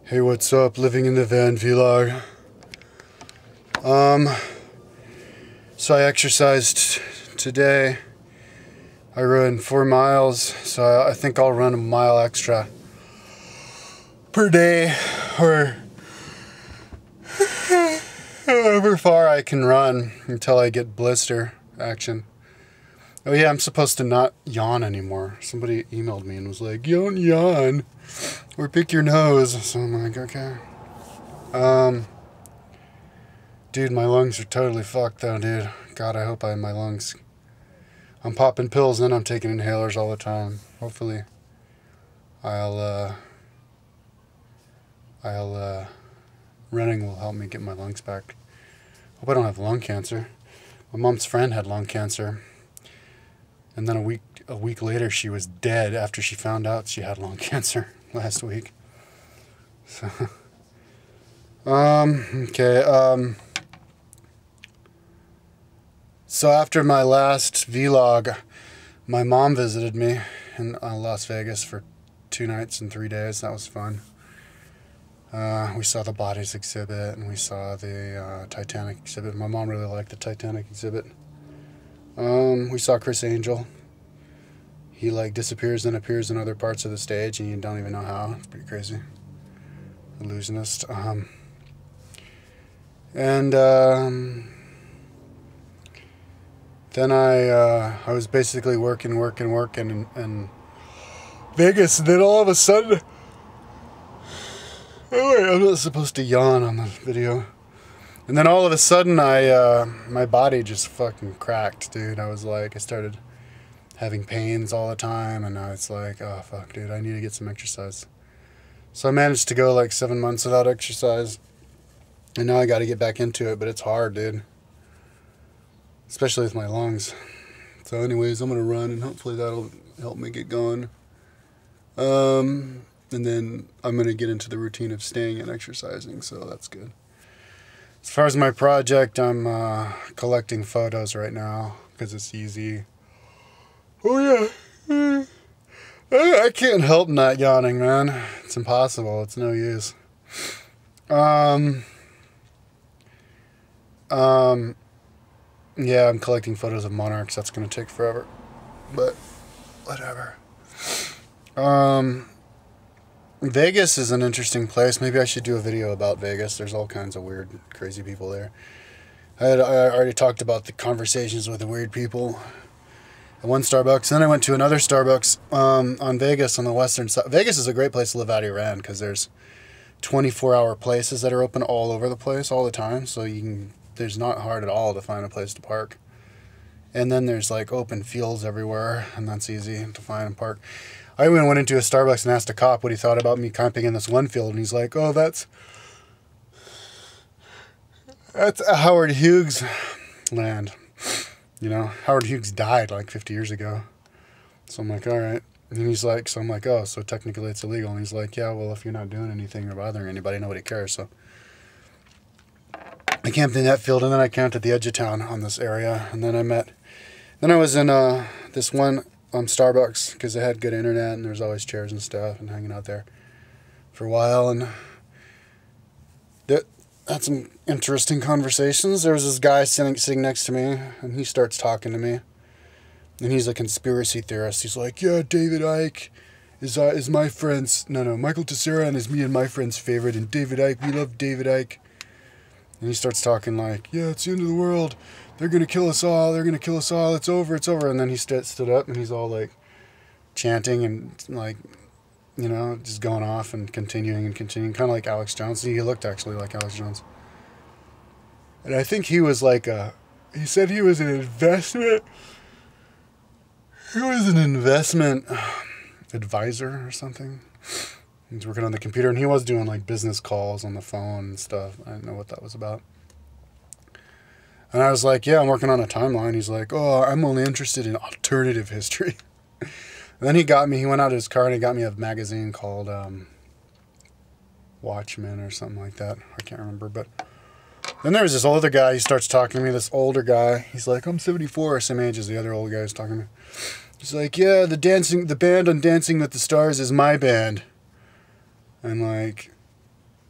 Hey, what's up? Living in the van vlog. So I exercised today. I ran 4 miles, so I think I'll run a mile extra per day, or however far I can run until I get blister action. Oh yeah, I'm supposed to not yawn anymore. Somebody emailed me and was like, "Don't yawn, or pick your nose." So I'm like, okay. Dude, my lungs are totally fucked though, dude. God, I hope my lungs. I'm popping pills and I'm taking inhalers all the time. Hopefully, running will help me get my lungs back. Hope I don't have lung cancer. My mom's friend had lung cancer, and then a week later she was dead after she found out she had lung cancer last week. So, okay. So after my last vlog, my mom visited me in Las Vegas for 2 nights and 3 days. That was fun. We saw the bodies exhibit and we saw the Titanic exhibit. My mom really liked the Titanic exhibit. We saw Chris Angel. He like disappears and appears in other parts of the stage and you don't even know how. It's pretty crazy. Illusionist. Then I was basically working in Vegas, and then all of a sudden, oh wait, I'm not supposed to yawn on the video. And then all of a sudden, my body just fucking cracked, dude. I started having pains all the time, and now it's like, oh fuck, dude, I need to get some exercise. So I managed to go like 7 months without exercise, and now I got to get back into it, but it's hard, dude. Especially with my lungs. So anyways, I'm going to run and hopefully that'll help me get going. And then I'm going to get into the routine of staying and exercising, so that's good. As far as my project, I'm collecting photos right now because it's easy. Oh yeah. I can't help not yawning, man. It's impossible. It's no use. Yeah, I'm collecting photos of monarchs. That's going to take forever. But, whatever. Vegas is an interesting place. Maybe I should do a video about Vegas. There's all kinds of weird, crazy people there. I already talked about the conversations with the weird people at one Starbucks. Then I went to another Starbucks on Vegas on the western side. Vegas is a great place to live out of your end because there's 24-hour places that are open all over the place all the time. So you can... There's not hard at all to find a place to park. And then there's like open fields everywhere, and that's easy to find and park. I even went into a Starbucks and asked a cop what he thought about me camping in this one field, and he's like, "Oh, that's a Howard Hughes land." You know, Howard Hughes died like 50 years ago. So I'm like, all right. And he's like, so I'm like, oh, so technically it's illegal. And he's like, yeah, well, if you're not doing anything or bothering anybody, nobody cares. So I camped in that field, and then I camped at the edge of town on this area, and then I was in this one Starbucks because they had good internet, and there was always chairs and stuff, and hanging out there for a while, and had some interesting conversations. There was this guy sitting next to me, and he starts talking to me, and he's a conspiracy theorist. He's like, yeah, David Icke is my friend's, Michael Tessera is me and my friend's favorite, and David Icke, we love David Icke. And he starts talking like, yeah, it's the end of the world. They're going to kill us all. They're going to kill us all. It's over. It's over. And then he stood up and he's all like chanting and like, you know, just going off and continuing. Kind of like Alex Jones. He looked actually like Alex Jones. And I think he was like he said he was an investment. He was an investment advisor or something. He was working on the computer, and he was doing like business calls on the phone and stuff. I didn't know what that was about. And I was like, yeah, I'm working on a timeline. He's like, oh, I'm only interested in alternative history. And then he went out of his car and he got me a magazine called Watchmen or something like that. I can't remember, but then there was this older guy. He starts talking to me, this older guy. He's like, I'm 74, same age as the other old guy who's talking to me. He's like, yeah, the band on Dancing with the Stars is my band. And like,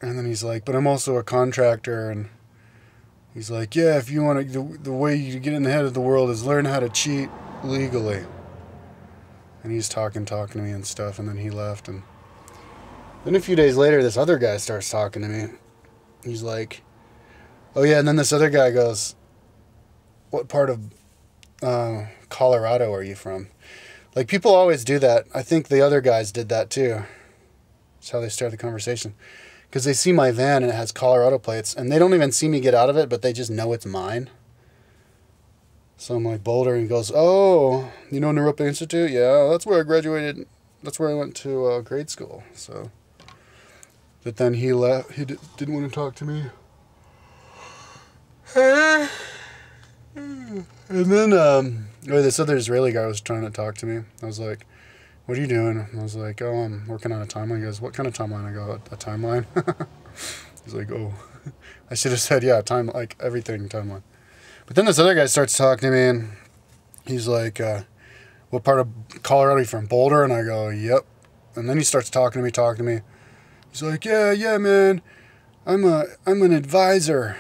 And then he's like, but I'm also a contractor. And he's like, yeah, if you want to, the way you get in the head of the world is learn how to cheat legally. And he's talking to me and stuff. And then he left. And then a few days later, this other guy starts talking to me. He's like, oh yeah. And then this other guy goes, what part of Colorado are you from? Like, people always do that. I think the other guys did that too. That's how they start the conversation. Because they see my van and it has Colorado plates. And they don't even see me get out of it, but they just know it's mine. So I'm like, Boulder. And he goes, oh, you know Naropa Institute? Yeah, that's where I graduated. That's where I went to grade school. So, but then he left. He didn't want to talk to me. And then this other Israeli guy was trying to talk to me. I was like, what are you doing? I was like, oh, I'm working on a timeline. He goes, what kind of timeline? I go, a timeline? He's like, oh. I should have said, yeah, like everything timeline. But then this other guy starts talking to me, and he's like, what part of Colorado are you from? Boulder? And I go, yep. And then he starts talking to me. He's like, yeah, man. I'm an advisor.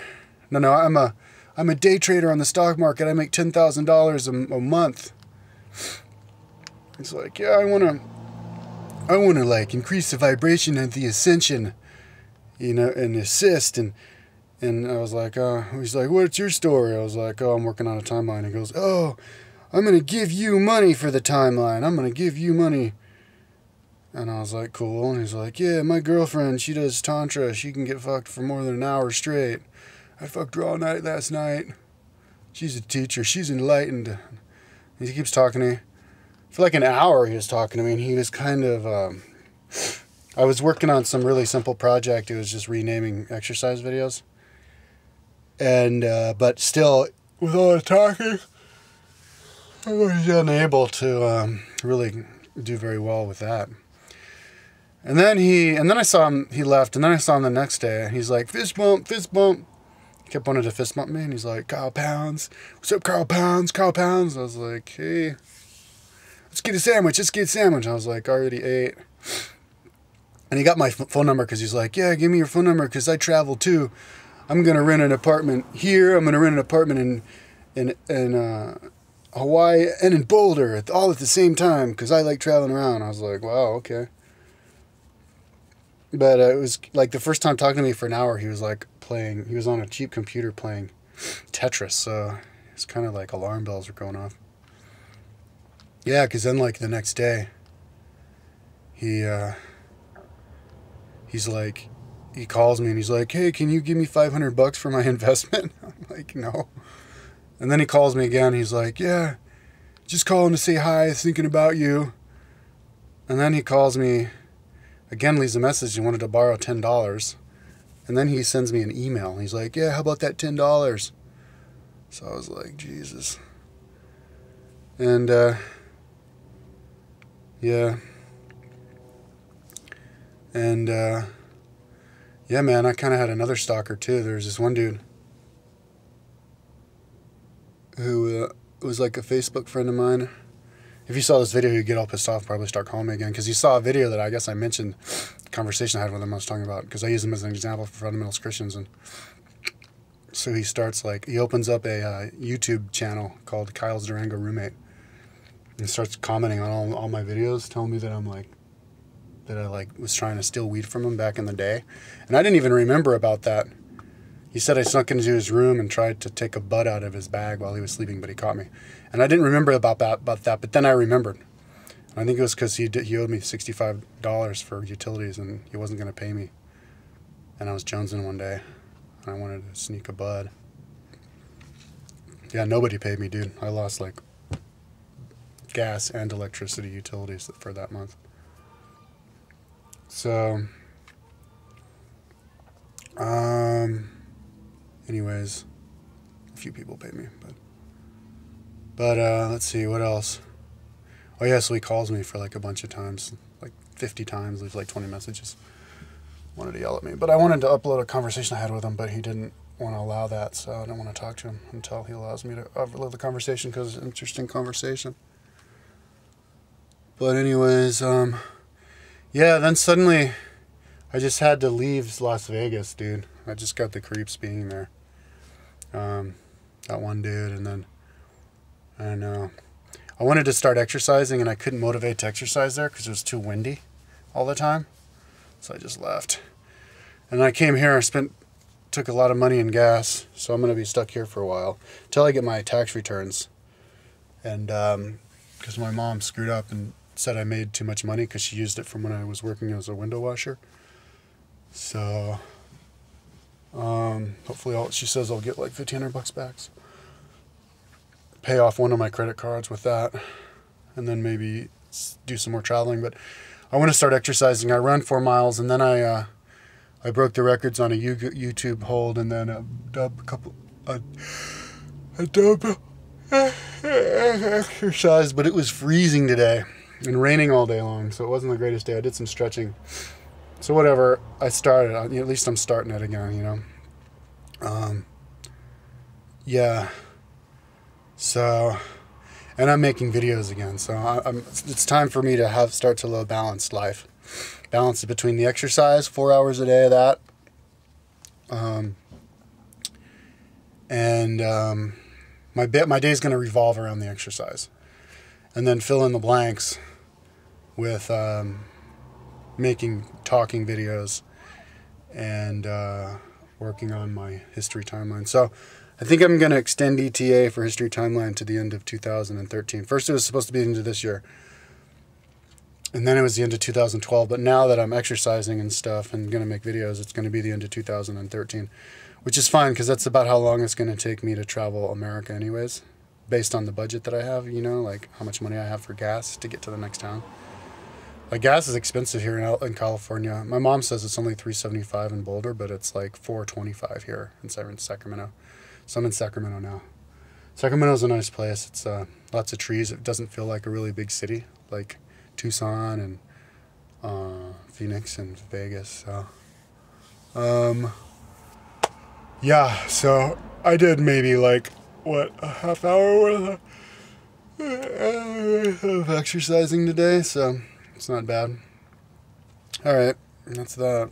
No, I'm a day trader on the stock market. I make $10,000 a month. It's like, yeah, I wanna like increase the vibration and the ascension, you know, and assist. And I was like, he's like, what's your story? I was like, oh, I'm working on a timeline. He goes, oh, I'm gonna give you money for the timeline. I'm gonna give you money. And I was like, cool. And he's like, yeah, my girlfriend, she does tantra. She can get fucked for more than an hour straight. I fucked her all night last night. She's a teacher. She's enlightened. And he keeps talking to me. For like an hour he was talking to me, and he was kind of, I was working on some really simple project. It was just renaming exercise videos. And, but still, with all the talking, I was unable to really do very well with that. And then I saw him, he left, and then I saw him the next day, and he's like, fist bump, fist bump. He kept wanting to fist bump me, and he's like, Kyle Pounds, what's up, Kyle Pounds, Kyle Pounds? I was like, hey, let's get a sandwich, I was like, I already ate. And he got my phone number, because he's like, yeah, give me your phone number, because I travel too. I'm going to rent an apartment here, I'm going to rent an apartment in Hawaii and in Boulder, all at the same time, because I like traveling around. I was like, wow, okay. But it was like the first time talking to me for an hour, he was like he was on a cheap computer playing Tetris, so it's kind of like alarm bells were going off. Yeah, because then like the next day, he's like, he calls me and he's like, hey, can you give me $500 for my investment? I'm like, no. And then he calls me again. He's like, yeah, just calling to say hi, thinking about you. And then he calls me again, leaves a message. He wanted to borrow $10. And then he sends me an email. He's like, yeah, how about that $10? So I was like, Jesus. And, yeah. And, yeah, man, I kind of had another stalker, too. There was this one dude who was like a Facebook friend of mine. If you saw this video, you'd get all pissed off, probably start calling me again, because you saw a video that I guess I mentioned, the conversation I had with him I was talking about, because I use him as an example for fundamentalist Christians. And so he starts like, he opens up a YouTube channel called Kyle's Durango Roommate, and starts commenting on all my videos, telling me that I was trying to steal weed from him back in the day. And I didn't even remember about that. He said I snuck into his room and tried to take a bud out of his bag while he was sleeping, but he caught me. And I didn't remember about that, but then I remembered. And I think it was because he owed me $65 for utilities, and he wasn't going to pay me. And I was jonesing one day, and I wanted to sneak a bud. Yeah, nobody paid me, dude. I lost, like, gas and electricity utilities for that month. So, anyways, a few people paid me, but let's see, what else? Oh yeah, so he calls me for like a bunch of times, like 50 times, leaves like 20 messages. Wanted to yell at me, but I wanted to upload a conversation I had with him, but he didn't want to allow that, so I don't want to talk to him until he allows me to upload the conversation, because it's an interesting conversation. But anyways, yeah, then suddenly I just had to leave Las Vegas, dude. I just got the creeps being there. That one dude, and then, I don't know. I wanted to start exercising, and I couldn't motivate to exercise there because it was too windy all the time. So I just left. And I came here, took a lot of money in gas, so I'm going to be stuck here for a while until I get my tax returns. And because my mom screwed up and said I made too much money because she used it from when I was working as a window washer. So hopefully she says I'll get like $1,500 back. Pay off one of my credit cards with that, and then maybe do some more traveling. But I want to start exercising. I run 4 miles, and then I broke the records on a YouTube hold, and then a dub exercise. But it was freezing today and raining all day long, so it wasn't the greatest day. I did some stretching, so whatever. I started. At least I'm starting it again, you know. Yeah. So, and I'm making videos again. So it's time for me to start to live a balanced life. Balance it between the exercise, 4 hours a day of that. My day's going to revolve around the exercise. And then fill in the blanks with talking videos and working on my history timeline. So I think I'm going to extend ETA for history timeline to the end of 2013. First it was supposed to be the end of this year. And then it was the end of 2012. But now that I'm exercising and stuff and going to make videos, it's going to be the end of 2013. Which is fine because that's about how long it's going to take me to travel America anyways. Based on the budget that I have, you know, like how much money I have for gas to get to the next town. Like gas is expensive here in California. My mom says it's only $3.75 in Boulder, but it's like $4.25 here in Sacramento. So I'm in Sacramento now. Sacramento's a nice place. It's lots of trees. It doesn't feel like a really big city like Tucson and Phoenix and Vegas. So yeah, so I did maybe like a half hour worth of exercising today, so it's not bad. All right, that's that.